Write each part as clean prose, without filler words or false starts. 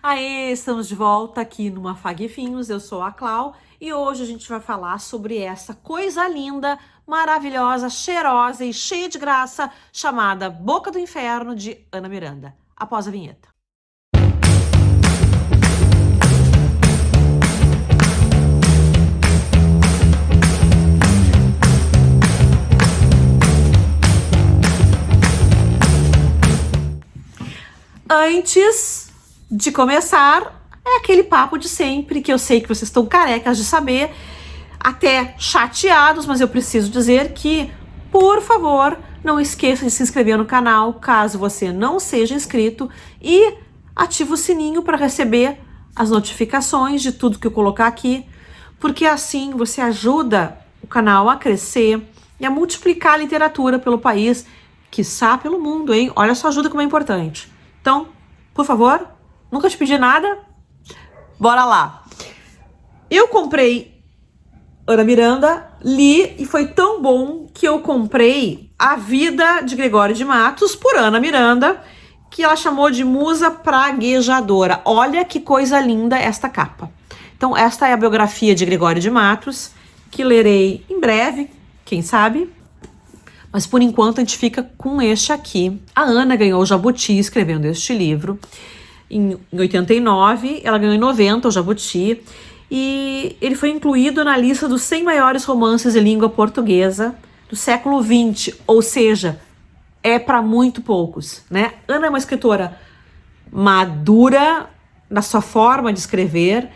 Aê, estamos de volta aqui no Afaguefinhos, eu sou a Clau e hoje a gente vai falar sobre essa coisa linda, maravilhosa, cheirosa e cheia de graça chamada Boca do Inferno de Ana Miranda. Após a vinheta. Antes de começar, é aquele papo de sempre, que eu sei que vocês estão carecas de saber, até chateados, mas eu preciso dizer que, por favor, não esqueça de se inscrever no canal, caso você não seja inscrito, e ative o sininho para receber as notificações de tudo que eu colocar aqui, porque assim você ajuda o canal a crescer e a multiplicar a literatura pelo país, quiçá pelo mundo, hein? Olha só a ajuda como é importante. Então, por favor, nunca te pedi nada, bora lá. Eu comprei Ana Miranda, li e foi tão bom que eu comprei A Vida de Gregório de Matos por Ana Miranda, que ela chamou de musa praguejadora. Olha que coisa linda esta capa. Então esta é a biografia de Gregório de Matos, que lerei em breve, quem sabe. Mas por enquanto a gente fica com este aqui. A Ana ganhou o Jabuti escrevendo este livro. Em 89, ela ganhou em 90 o Jabuti. E ele foi incluído na lista dos 100 maiores romances em língua portuguesa do século XX. Ou seja, é para muito poucos, né? Ana é uma escritora madura na sua forma de escrever.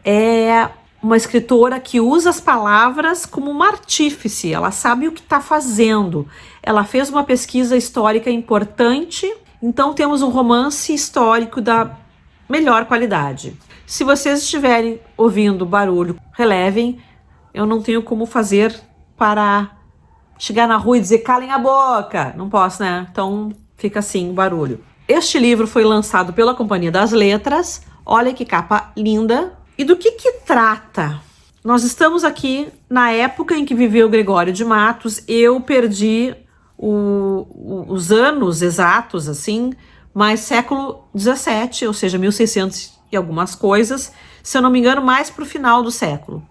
É uma escritora que usa as palavras como uma artífice, ela sabe o que está fazendo. Ela fez uma pesquisa histórica importante, então temos um romance histórico da melhor qualidade. Se vocês estiverem ouvindo barulho, relevem, eu não tenho como fazer para chegar na rua e dizer calem a boca, não posso, né? Então fica assim o barulho. Este livro foi lançado pela Companhia das Letras, olha que capa linda. E do que trata? Nós estamos aqui na época em que viveu Gregório de Matos. Eu perdi os anos exatos, assim, mas século XVII, ou seja, 1600 e algumas coisas, se eu não me engano, mais para o final do século.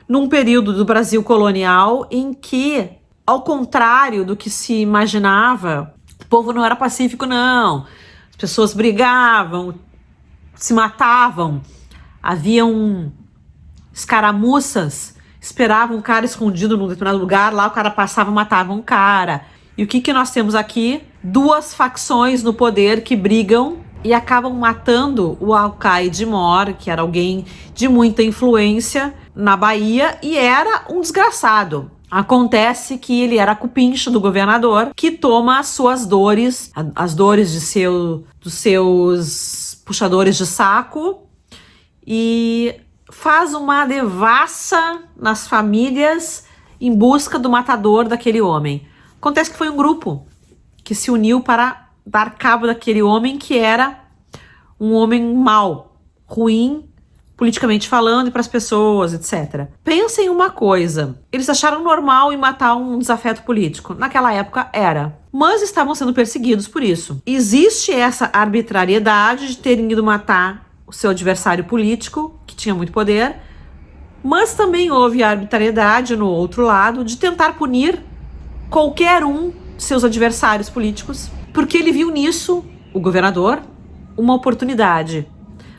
Num período do Brasil colonial em que, ao contrário do que se imaginava, o povo não era pacífico, não. As pessoas brigavam, se matavam. Haviam escaramuças, esperavam um cara escondido num determinado lugar, lá o cara passava e matava um cara. E o que nós temos aqui? Duas facções no poder que brigam e acabam matando o Alcaide Mor, que era alguém de muita influência na Bahia e era um desgraçado. Acontece que ele era cupincho do governador, que toma as suas dores, as dores dos seus puxadores de saco, e faz uma devassa nas famílias em busca do matador daquele homem. Acontece que foi um grupo que se uniu para dar cabo daquele homem, que era um homem mau, ruim, politicamente falando, e para as pessoas, etc. Pensem uma coisa, eles acharam normal em matar um desafeto político. Naquela época era. Mas estavam sendo perseguidos por isso. Existe essa arbitrariedade de terem ido matar o seu adversário político, que tinha muito poder, mas também houve a arbitrariedade no outro lado de tentar punir qualquer um de seus adversários políticos, porque ele viu nisso, o governador, uma oportunidade.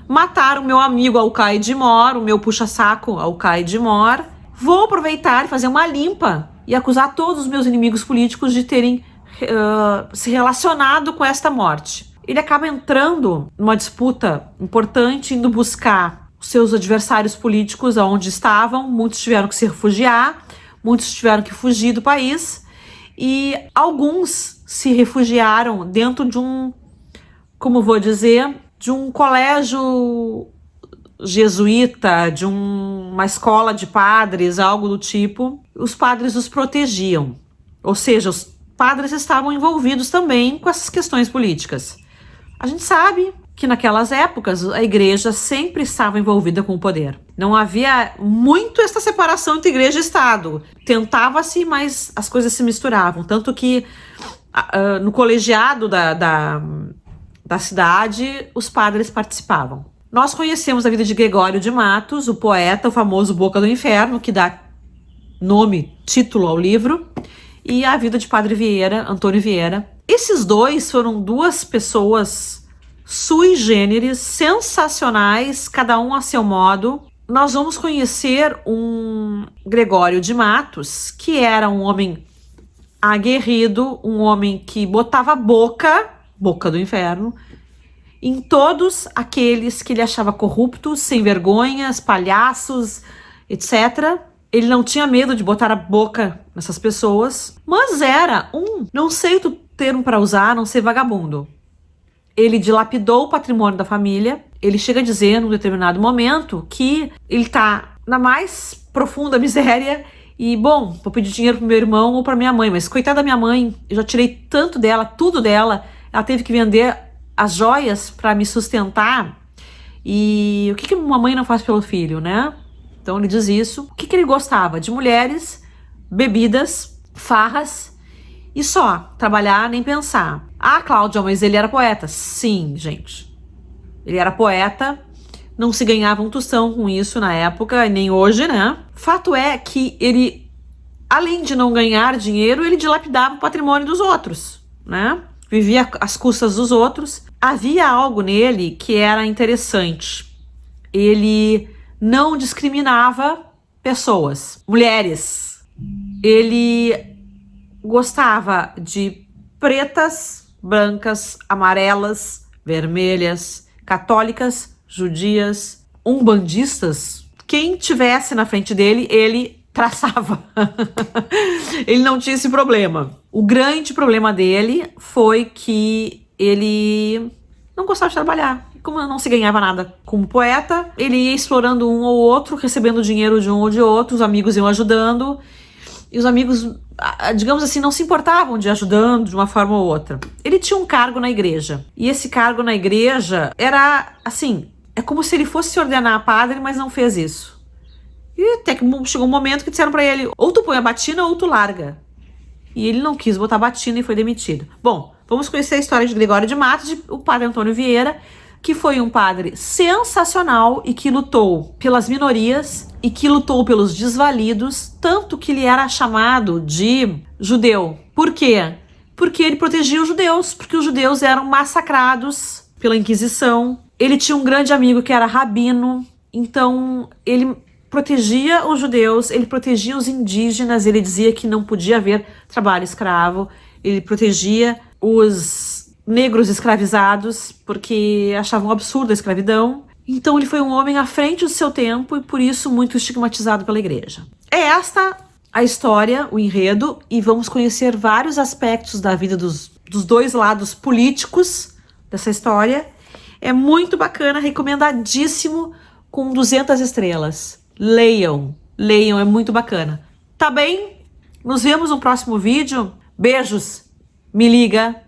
Matar o meu amigo Alcaide Mor, o meu puxa-saco Alcaide Mor, vou aproveitar e fazer uma limpa e acusar todos os meus inimigos políticos de terem se relacionado com esta morte. Ele acaba entrando numa disputa importante, indo buscar os seus adversários políticos aonde estavam. Muitos tiveram que se refugiar, muitos tiveram que fugir do país, e alguns se refugiaram dentro de como vou dizer, de um colégio jesuíta, de uma escola de padres, algo do tipo. Os padres os protegiam, ou seja, os padres estavam envolvidos também com essas questões políticas. A gente sabe que naquelas épocas a igreja sempre estava envolvida com o poder. Não havia muito essa separação entre igreja e Estado. Tentava-se, mas as coisas se misturavam. Tanto que no colegiado da cidade, os padres participavam. Nós conhecemos a vida de Gregório de Matos, o poeta, o famoso Boca do Inferno, que dá nome, título ao livro, e a vida de Padre Vieira, Antônio Vieira. Esses dois foram duas pessoas sui generis, sensacionais, cada um a seu modo. Nós vamos conhecer um Gregório de Matos, que era um homem aguerrido, um homem que botava boca do inferno, em todos aqueles que ele achava corruptos, sem vergonhas, palhaços, etc. Ele não tinha medo de botar a boca nessas pessoas, mas era não sei o termo para usar, não sei, vagabundo. Ele dilapidou o patrimônio da família. Ele chega a dizer, num determinado momento, que ele tá na mais profunda miséria e, bom, vou pedir dinheiro pro meu irmão ou pra minha mãe, mas coitada da minha mãe, eu já tirei tanto dela, tudo dela, ela teve que vender as joias para me sustentar. E o que uma mãe não faz pelo filho, né? Então ele diz isso. O que ele gostava? De mulheres, bebidas, farras e só. Trabalhar, nem pensar. Ah, Cláudia, mas ele era poeta. Sim, gente. Ele era poeta. Não se ganhava um tostão com isso na época, nem hoje, né? Fato é que ele, além de não ganhar dinheiro, ele dilapidava o patrimônio dos outros, né? Vivia às custas dos outros. Havia algo nele que era interessante. Ele não discriminava pessoas, mulheres. Ele gostava de pretas, brancas, amarelas, vermelhas, católicas, judias, umbandistas. Quem tivesse na frente dele, ele traçava. Ele não tinha esse problema. O grande problema dele foi que ele não gostava de trabalhar. Como não se ganhava nada como poeta, ele ia explorando um ou outro, recebendo dinheiro de um ou de outro, os amigos iam ajudando, e os amigos, digamos assim, não se importavam de ajudando de uma forma ou outra. Ele tinha um cargo na igreja, e esse cargo na igreja era, assim, é como se ele fosse se ordenar a padre, mas não fez isso. E até que chegou um momento que disseram pra ele, ou tu põe a batina ou tu larga. E ele não quis botar a batina e foi demitido. Bom, vamos conhecer a história de Gregório de Matos, o padre Antônio Vieira, que foi um padre sensacional e que lutou pelas minorias e que lutou pelos desvalidos, tanto que ele era chamado de judeu. Por quê? Porque ele protegia os judeus, porque os judeus eram massacrados pela Inquisição. Ele tinha um grande amigo que era rabino, então ele protegia os judeus, ele protegia os indígenas, ele dizia que não podia haver trabalho escravo, ele protegia os negros escravizados, porque achavam absurda a escravidão. Então ele foi um homem à frente do seu tempo e por isso muito estigmatizado pela igreja. É esta a história, o enredo, e vamos conhecer vários aspectos da vida dos dois lados políticos dessa história. É muito bacana, recomendadíssimo, com 200 estrelas. Leiam, é muito bacana. Tá bem? Nos vemos no próximo vídeo. Beijos, me liga.